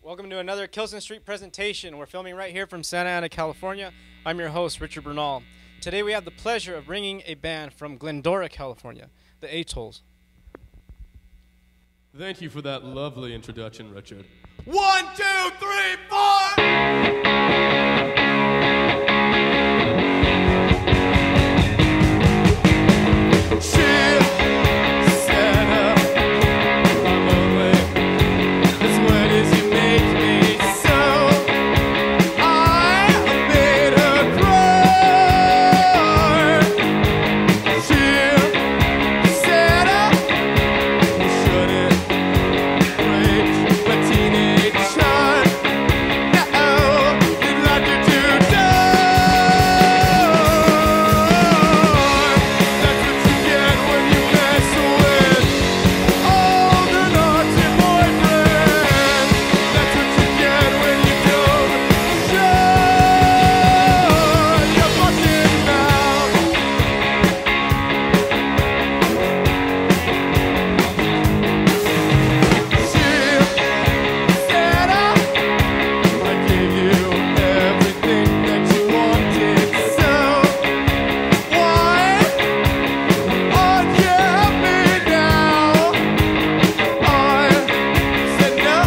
Welcome to another Kilson Street presentation. We're filming right here from Santa Ana, California. I'm your host, Richard Bernal. Today we have the pleasure of bringing a band from Glendora, California, the Atolls. Thank you for that lovely introduction, Richard. 1, 2, 3, 4! Shit, Santa, I'm lonely. This word is you make me so. I made her cry. Shit, Santa, you shouldn't break my teenage heart. No, you'd like her to die. That's what you get when you mess with all the naughty boyfriends. That's what you get when you don't shut your fucking mouth. Shit, Santa, I gave you everything that you wanted, so why unhand me now? I said no.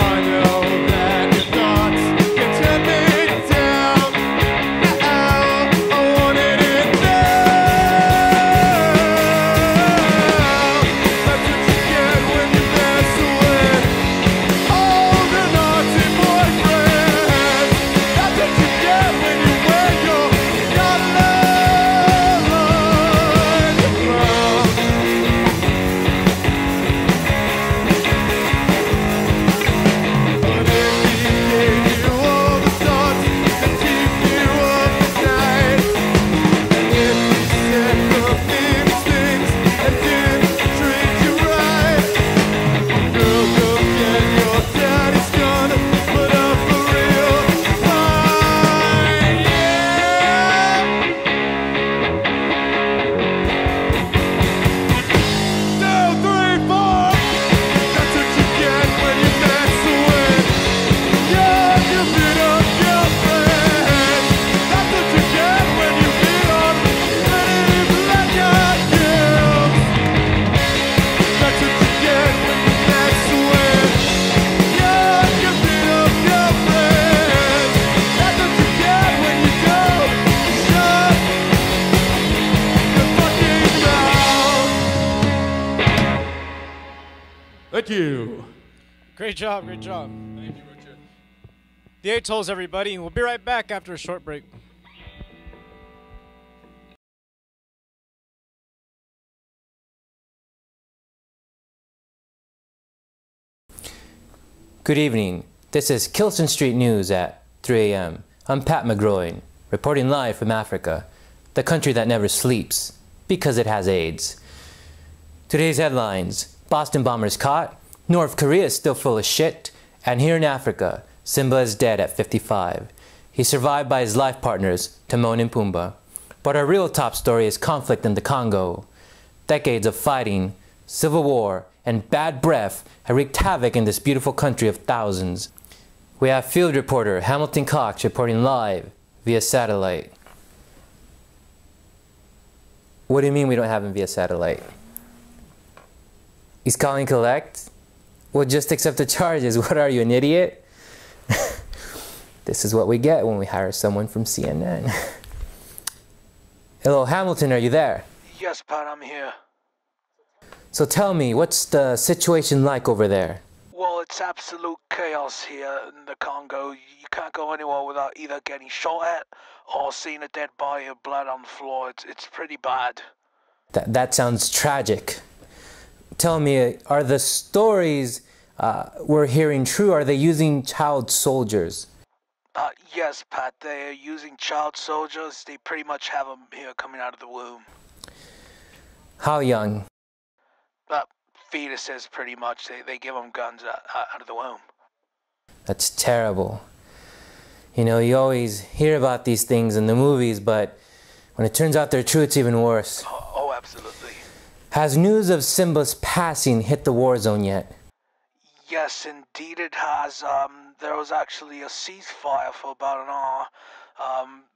I know that your thoughts can turn me down. Now I wanted it now. That's what you get when you mess with all the naughty boyfriends. That's what you get when you wear your collarline crown. But if he gave you all the thoughts that keep you up at night, and if he said the meanest things and didn't treat you right, girl, go get your daddy's gun, put up a real fight, yeah. 2, 3, 4. That's what you get when you mess with your beat-up girlfriend. That's what you get when you beat up pretty black-eyed girls. That's what you get when you mess with your beat-up girlfriend. That's what you get when you don't shut your fucking mouth. Thank you. Great job, great job. Thank you, Richard. The Atolls, everybody. We'll be right back after a short break. Good evening. This is Kilson Street News at 3 a.m. I'm Pat McGroine, reporting live from Africa, the country that never sleeps because it has AIDS. Today's headlines: Boston bombers caught, North Korea is still full of shit, and here in Africa, Simba is dead at 55. He's survived by his life partners, Timon and Pumbaa. But our real top story is conflict in the Congo. Decades of fighting, civil war, and bad breath have wreaked havoc in this beautiful country of thousands. We have field reporter Hamilton Cox reporting live via satellite. What do you mean we don't have him via satellite? He's calling collect? Well, just accept the charges. What are you, an idiot? This is what we get when we hire someone from CNN. Hello, Hamilton, are you there? Yes, Pat, I'm here. So tell me, what's the situation like over there? Well, it's absolute chaos here in the Congo. You can't go anywhere without either getting shot at or seeing a dead body of blood on the floor. It's pretty bad. That sounds tragic. Tell me, are the stories we're hearing true? Are they using child soldiers? Yes, Pat, they're using child soldiers. They pretty much have them here coming out of the womb. How young? Fetuses, pretty much. They give them guns out of the womb. That's terrible. You know, you always hear about these things in the movies, but when it turns out they're true, it's even worse. Oh, absolutely. Has news of Simba's passing hit the war zone yet? Yes, indeed it has. There was actually a ceasefire for about an hour.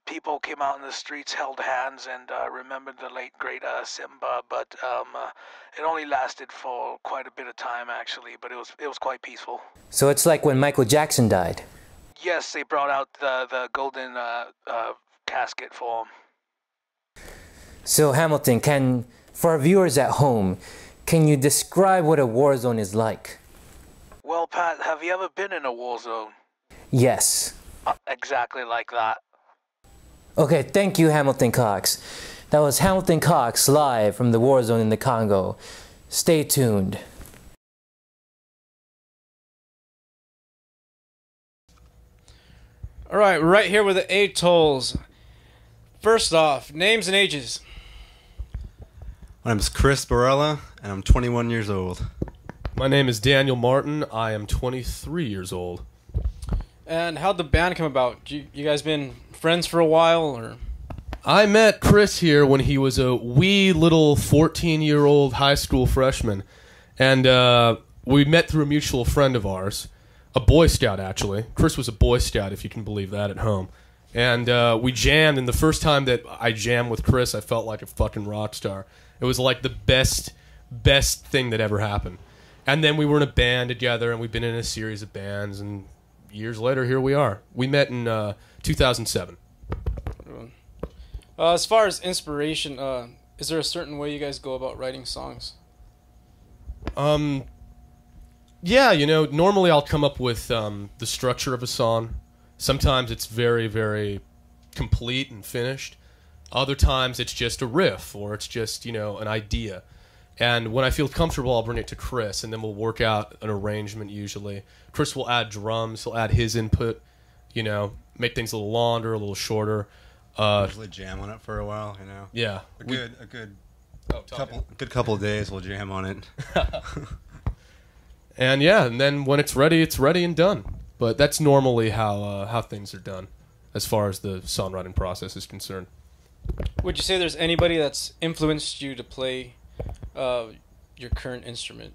People came out in the streets, held hands, and remembered the late great Simba. But it only lasted for quite a bit of time, actually. But it was quite peaceful. So it's like when Michael Jackson died. Yes, they brought out the golden casket for him. So Hamilton, for our viewers at home, can you describe what a war zone is like? Well, Pat, have you ever been in a war zone? Yes. Exactly like that. Okay, thank you, Hamilton Cox. That was Hamilton Cox live from the war zone in the Congo. Stay tuned. All right, we're right here with the Atolls. First off, names and ages. My name is Chris Barella, and I'm 21 years old. My name is Daniel Martin. I am 23 years old. And how'd the band come about? You guys been friends for a while, or? I met Chris here when he was a wee little 14-year-old high school freshman. And we met through a mutual friend of ours, a Boy Scout, actually. Chris was a Boy Scout, if you can believe that, at home. And we jammed, and the first time that I jammed with Chris, I felt like a fucking rock star. It was like the best thing that ever happened. And then we were in a band together, and we've been in a series of bands, and years later, here we are. We met in 2007. As far as inspiration, is there a certain way you guys go about writing songs? Yeah, normally I'll come up with the structure of a song. Sometimes it's very, very complete and finished. Other times it's just a riff, or it's just, an idea. And when I feel comfortable, I'll bring it to Chris, and then we'll work out an arrangement usually. Chris will add drums, he'll add his input, make things a little longer, a little shorter. Usually jam on it for a while, Yeah. A good couple of days we'll jam on it. And then when it's ready and done. But that's normally how things are done as far as the songwriting process is concerned. Would you say there's anybody that's influenced you to play your current instrument?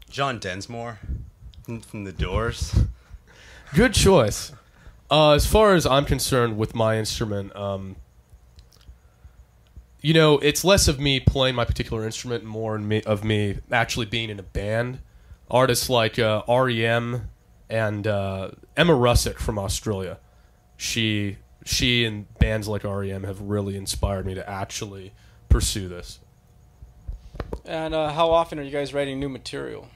John Densmore from The Doors. Good choice. As far as I'm concerned with my instrument, it's less of me playing my particular instrument and more of me actually being in a band. Artists like REM and Emma Russick from Australia. She and bands like REM have really inspired me to actually pursue this. And how often are you guys writing new material?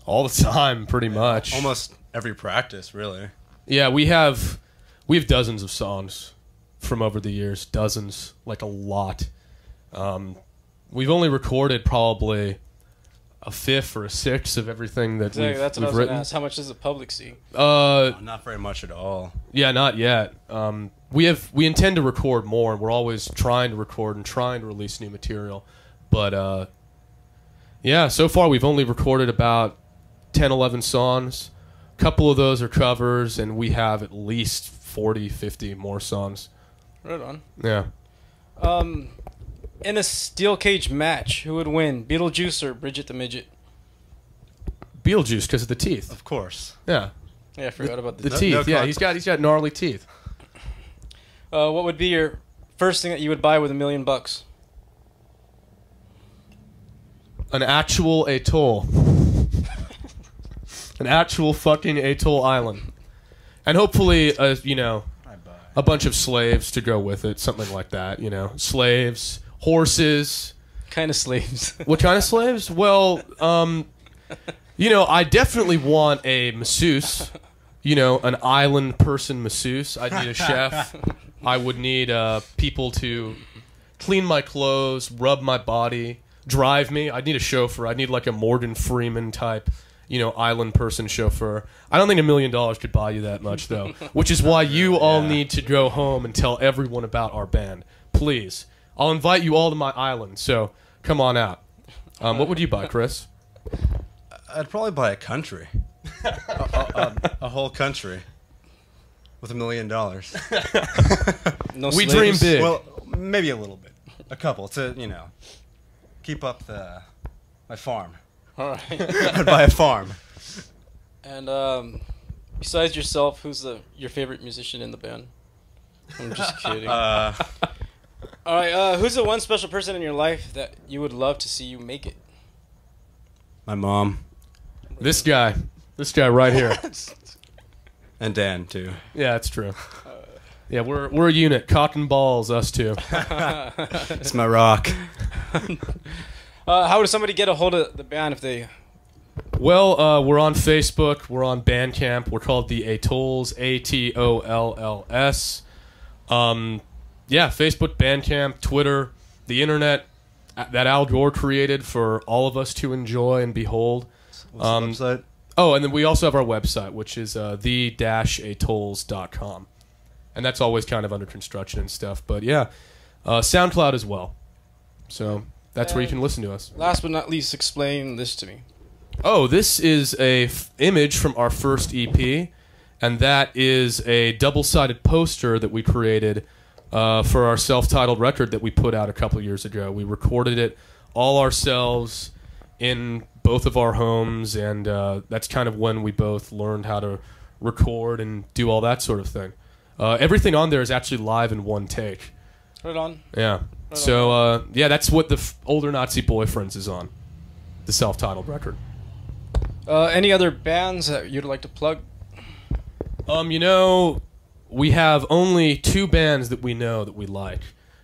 All the time, pretty much. Almost every practice, really. Yeah, we have dozens of songs from over the years. Dozens, like a lot. We've only recorded probably a fifth or a sixth of everything that Exactly, that's what I we've was written. going to ask. How much does the public see? Not very much at all. Yeah, not yet. We intend to record more, and we're always trying to record and trying to release new material. But so far we've only recorded about 10, 11 songs. A couple of those are covers, and we have at least 40, 50 more songs. Right on. Yeah. In a steel cage match, who would win, Beetlejuice or Bridget the Midget? Beetlejuice, because of the teeth. Of course. Yeah. Yeah, I forgot about The the teeth. Yeah, he's got gnarly teeth. What would be your first thing that you would buy with $1 million? An actual atoll. An actual fucking atoll island. And hopefully, a bunch of slaves to go with it, something like that, Slaves, horses. Kind of slaves. What kind of slaves? Well, I definitely want a masseuse, an island person masseuse. I'd need a chef. I would need people to clean my clothes, rub my body, drive me. I'd need a chauffeur. I'd need like a Morgan Freeman type, island person chauffeur. I don't think $1 million could buy you that much, though, which is why you all need to go home and tell everyone about our band. Please. I'll invite you all to my island, so come on out. What would you buy, Chris? I'd probably buy a country. a whole country. With $1 million. No We slaves. dream big. Well, maybe a little bit. A couple to, keep up my farm. All right. I'd buy a farm. And besides yourself, who's your favorite musician in the band? I'm just kidding. All right. Who's the one special person in your life that you would love to see you make it? My mom. This guy right here. And Dan, too. Yeah, that's true. Yeah, we're a unit. Cock and balls, us two. It's my rock. How would somebody get a hold of the band if they... Well, we're on Facebook. We're on Bandcamp. We're called the Atolls, ATOLLS. Yeah, Facebook, Bandcamp, Twitter, the internet that Al Gore created for all of us to enjoy and behold. What's the website? Oh, and then we also have our website, which is the-atolls.com. And that's always kind of under construction and stuff. But yeah, SoundCloud as well. So that's where you can listen to us. Last but not least, explain this to me. Oh, this is a image from our first EP, and that is a double-sided poster that we created for our self-titled record that we put out a couple years ago. We recorded it all ourselves in both of our homes, and that's kind of when we both learned how to record and do all that sort of thing. Everything on there is actually live in one take. Right on. Yeah. Right So, yeah, that's what the Older Nazi Boyfriends is on, the self-titled record. Any other bands that you'd like to plug? You know, we have only 2 bands that we know that we like.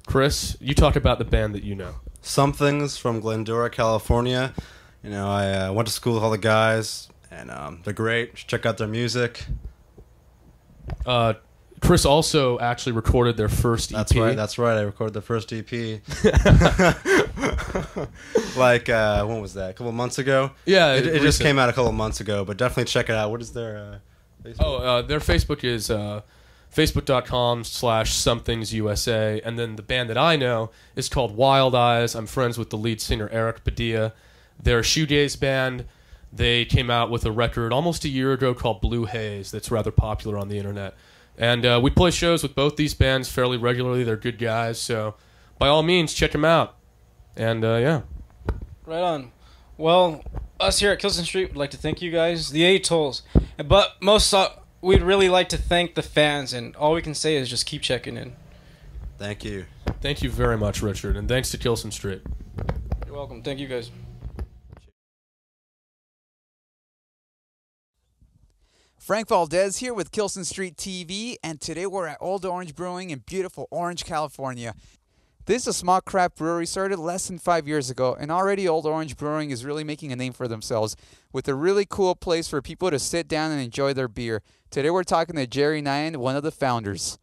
Chris, you talk about the band that you know. Something's from Glendora, California. You know, I went to school with all the guys, and they're great. You should check out their music. Chris also actually recorded their first EP. That's right. I recorded the first EP. Like, when was that? A couple months ago? Yeah, it just came out a couple months ago, but definitely check it out. What is their Facebook? Their Facebook is facebook.com/somethingsUSA, and then the band that I know is called Wild Eyes. I'm friends with the lead singer Eric Padilla. They're a shoegaze band. They came out with a record almost a year ago called Blue Haze that's rather popular on the internet. And we play shows with both these bands fairly regularly. They're good guys, so by all means, check them out. And, yeah. Right on. Well, us here at Kilson Street would like to thank you guys, the Atolls. But we'd really like to thank the fans, and all we can say is just keep checking in. Thank you. Thank you very much, Richard, and thanks to Kilson Street. You're welcome. Thank you, guys. Frank Valdez here with Kilson Street TV, and today we're at Old Orange Brewing in beautiful Orange, California. This is a small craft brewery started less than 5 years ago, and already Old Orange Brewing is really making a name for themselves with a really cool place for people to sit down and enjoy their beer. Today we're talking to Jerry Nyan, one of the founders.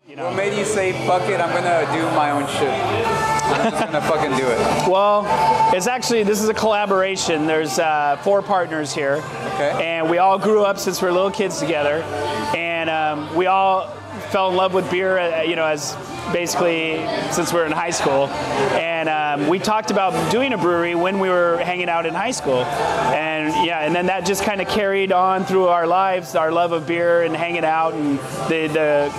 What made you say, fuck it, I'm going to do my own shit? I'm just going to fucking do it. Well, this is a collaboration. There's 4 partners here. Okay. And we all grew up since we were little kids together. And we all fell in love with beer, as basically since we were in high school. And we talked about doing a brewery when we were hanging out in high school. And then that just kind of carried on through our lives, our love of beer and hanging out, and the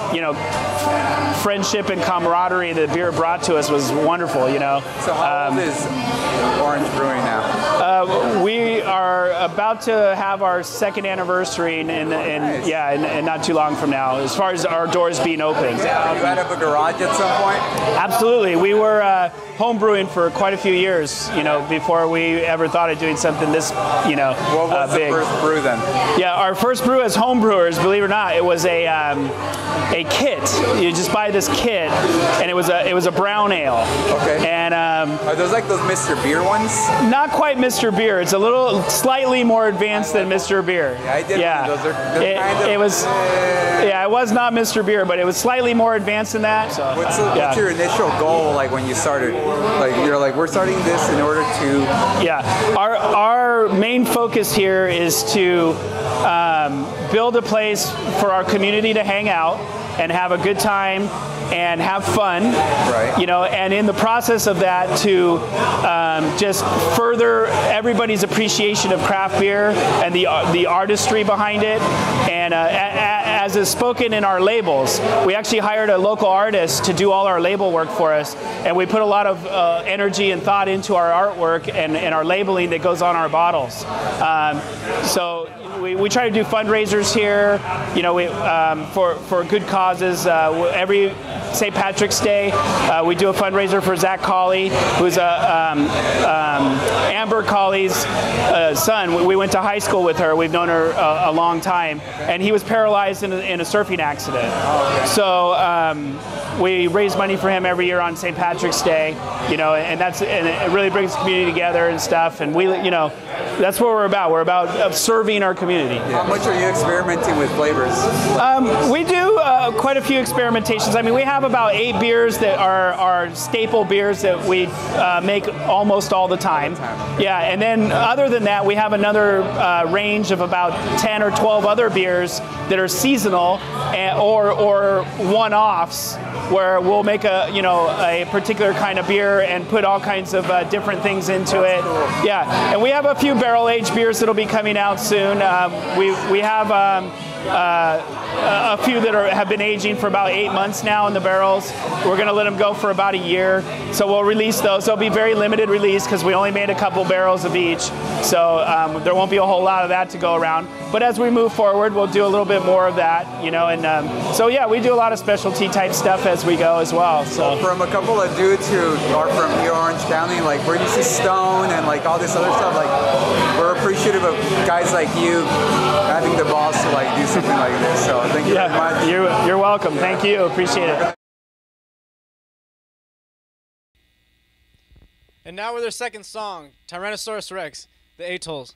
friendship and camaraderie that beer brought to us was wonderful, So how old is Orange Brewing now? We are about to have our 2nd anniversary Nice. in not too long from now, as far as our doors being open. You had up a garage at some point? Absolutely. We were home brewing for quite a few years, before we ever thought of doing something this, What was big. the first brew then? Yeah, our first brew as home brewers, believe it or not, it was a kit. You just buy this kit, and it was a brown ale. Okay. And Are those like those Mr. Beer ones? not quite Mr. Beer. It's a little slightly more advanced than Mr. Beer. Yeah, I did. Those are kind of... It was. Yeah, it was not Mr. Beer, but it was slightly more advanced than that. So, What's your initial goal, like when you started? Like you're like, we're starting this in order to... Yeah, our main focus here is to build a place for our community to hang out and have a good time and have fun, right? And in the process of that, to just further everybody's appreciation of craft beer and the artistry behind it, and as is spoken in our labels. We actually hired a local artist to do all our label work for us, and we put a lot of energy and thought into our artwork and our labeling that goes on our bottles. So we try to do fundraisers here, you know, for good causes. Every St. Patrick's Day, we do a fundraiser for Zach Colley, who's Amber Colley's son. We went to high school with her. We've known her a long time, and he was paralyzed in a surfing accident. Oh, okay. So we raise money for him every year on St. Patrick's Day, you know, and it really brings the community together and stuff. And we, you know, that's what we're about. We're about serving our community. How much are you experimenting with flavors? We do quite a few experimentations. I mean, we have about 8 beers that are staple beers that we make almost all the time. Yeah, and then other than that, we have another range of about 10 or 12 other beers that are seasonal or one-offs, where we'll make a particular kind of beer and put all kinds of different things into it. Yeah, and we have a few barrel-aged beers that'll be coming out soon. We have a few that have been aging for about 8 months now in the barrels. We're going to let them go for about a year, so we'll release those. They'll be very limited release because we only made a couple barrels of each, so there won't be a whole lot of that to go around. But as we move forward, we'll do a little bit more of that, you know. And so yeah, we do a lot of specialty type stuff as we go as well. So from a couple of dudes who are from here, Orange County, like where you see Stone and like all this other stuff, like we're appreciative of guys like you having the balls to like do something like this. So thank you very much. You're welcome. Yeah. Thank you. Appreciate it. And now with their second song, Tyrannosaurus Rex, the Atolls.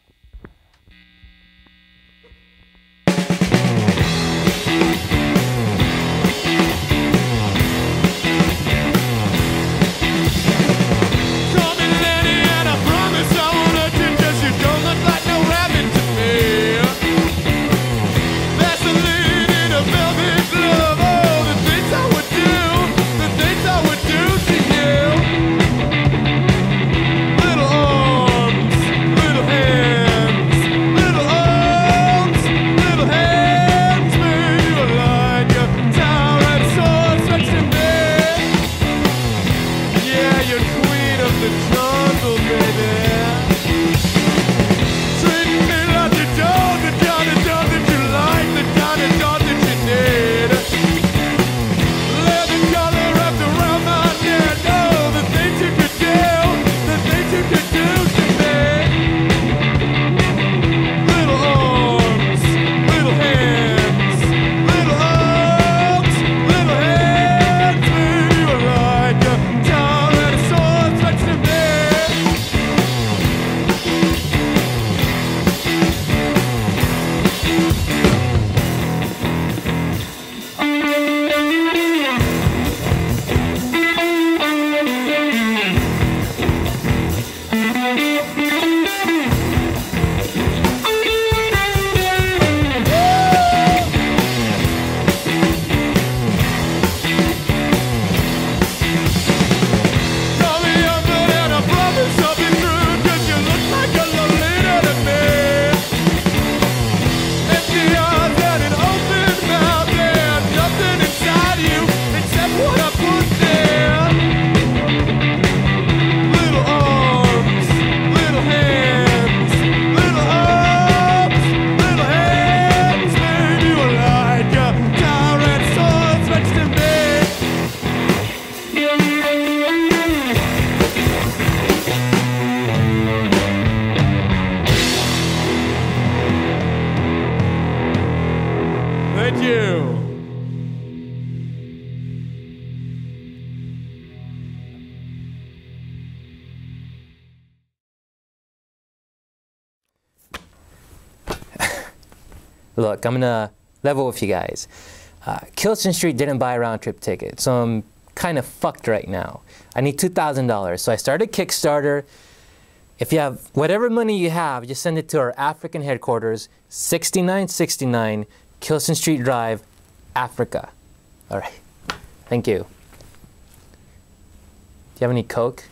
Look, I'm gonna level with you guys. Kilson Street didn't buy a round-trip ticket, so I'm kind of fucked right now. I need $2,000, so I started Kickstarter. If you have whatever money you have, just send it to our African headquarters, 6969 Kilson Street Drive, Africa. All right, thank you. Do you have any Coke?